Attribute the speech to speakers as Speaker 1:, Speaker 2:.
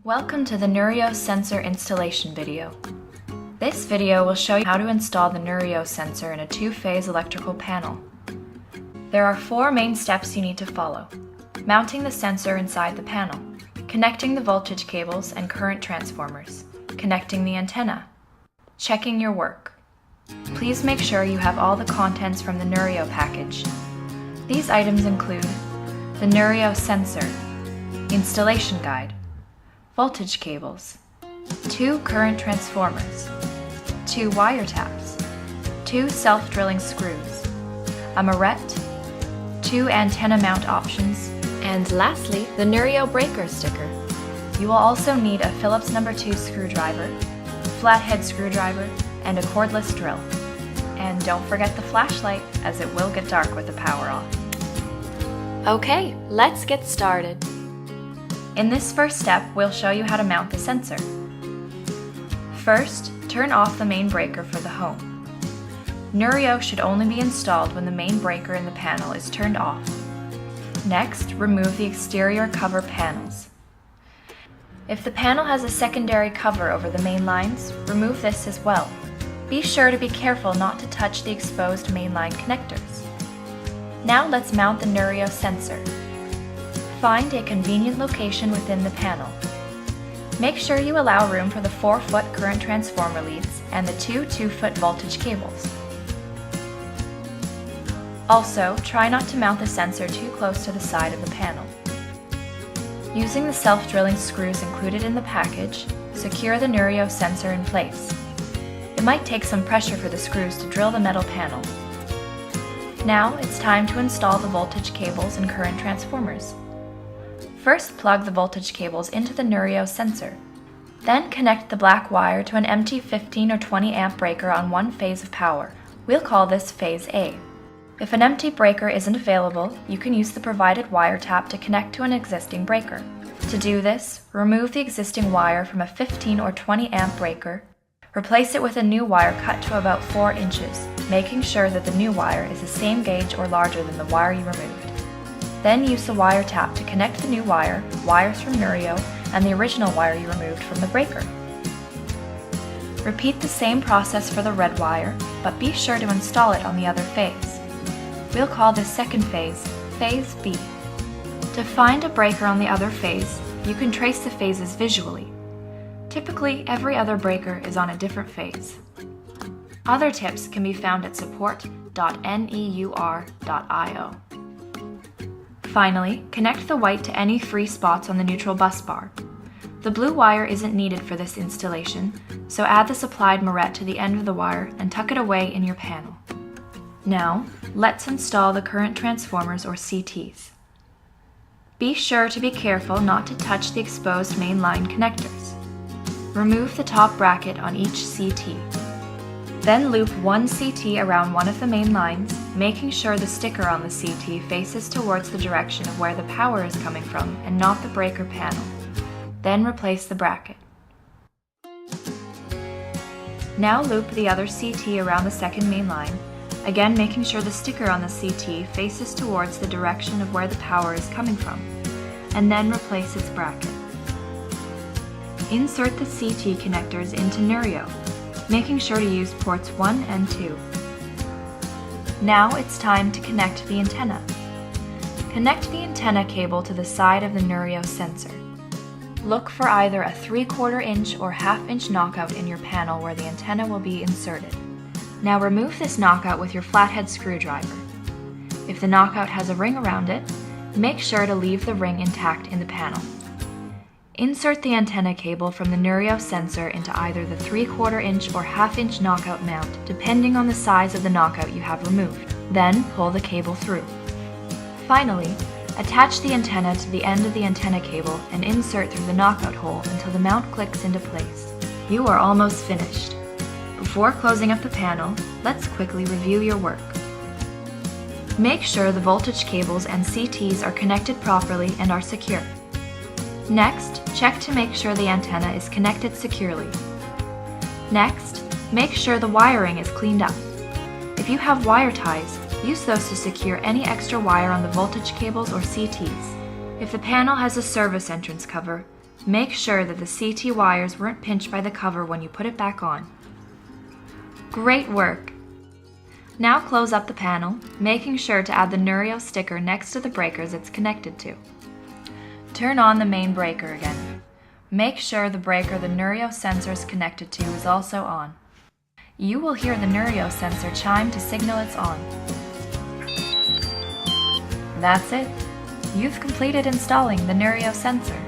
Speaker 1: Welcome to the Neurio sensor installation video. This video will show you how to install the Neurio sensor in a two-phase electrical panel. There are 4 main steps you need to follow: mounting the sensor inside the panel, connecting the voltage cables and current transformers, connecting the antenna, checking your work. Please make sure you have all the contents from the Neurio package. These items include the Neurio sensor, installation guide, voltage cables, 2 current transformers, 2 wire taps, 2 self-drilling screws, a moret, 2 antenna mount options, and lastly, the Neurio breaker sticker. You will also need a Phillips No. 2 screwdriver, flathead screwdriver, and a cordless drill. And don't forget the flashlight, as it will get dark with the power off. Okay, let's get started. In this first step, we'll show you how to mount the sensor. First, turn off the main breaker for the home. Neurio should only be installed when the main breaker in the panel is turned off. Next, remove the exterior cover panels. If the panel has a secondary cover over the main lines, remove this as well. Be sure to be careful not to touch the exposed mainline connectors. Now let's mount the Neurio sensor. Find a convenient location within the panel. Make sure you allow room for the 4-foot current transformer leads and the 2 2-foot voltage cables. Also, try not to mount the sensor too close to the side of the panel. Using the self-drilling screws included in the package, secure the Neurio sensor in place. It might take some pressure for the screws to drill the metal panel. Now it's time to install the voltage cables and current transformers. First, plug the voltage cables into the Neurio sensor. Then connect the black wire to an empty 15 or 20 amp breaker on one phase of power. We'll call this phase A. If an empty breaker isn't available, you can use the provided wire tap to connect to an existing breaker. To do this, remove the existing wire from a 15 or 20 amp breaker. Replace it with a new wire cut to about 4 inches, making sure that the new wire is the same gauge or larger than the wire you removed. Then use the wire tap to connect the new wire, wires from Neurio, and the original wire you removed from the breaker. Repeat the same process for the red wire, but be sure to install it on the other phase. We'll call this second phase, phase B. To find a breaker on the other phase, you can trace the phases visually. Typically, every other breaker is on a different phase. Other tips can be found at support.neur.io. Finally, connect the white to any 3 spots on the neutral bus bar. The blue wire isn't needed for this installation, so add the supplied moret to the end of the wire and tuck it away in your panel. Now, let's install the current transformers or CTs. Be sure to be careful not to touch the exposed mainline connectors. Remove the top bracket on each CT. Then loop one CT around one of the main lines, making sure the sticker on the CT faces towards the direction of where the power is coming from and not the breaker panel. Then replace the bracket. Now loop the other CT around the second main line, again making sure the sticker on the CT faces towards the direction of where the power is coming from, and then replace its bracket. Insert the CT connectors into Neurio, making sure to use ports 1 and 2. Now it's time to connect the antenna. Connect the antenna cable to the side of the Neurio sensor. Look for either a 3/4 inch or 1/2 inch knockout in your panel where the antenna will be inserted. Now remove this knockout with your flathead screwdriver. If the knockout has a ring around it, make sure to leave the ring intact in the panel. Insert the antenna cable from the Neurio sensor into either the 3/4 inch or 1/2 inch knockout mount, depending on the size of the knockout you have removed. Then pull the cable through. Finally, attach the antenna to the end of the antenna cable and insert through the knockout hole until the mount clicks into place. You are almost finished. Before closing up the panel, let's quickly review your work. Make sure the voltage cables and CTs are connected properly and are secure. Next, check to make sure the antenna is connected securely. Next, make sure the wiring is cleaned up. If you have wire ties, use those to secure any extra wire on the voltage cables or CTs. If the panel has a service entrance cover, Make sure that the CT wires weren't pinched by the cover when you put it back on. Great work! Now close up the panel, making sure to add the Neurio sticker next to the breakers it's connected to. Turn on the main breaker again. Make sure the breaker the Neurio sensor is connected to is also on. You will hear the Neurio sensor chime to signal it's on. That's it! You've completed installing the Neurio sensor.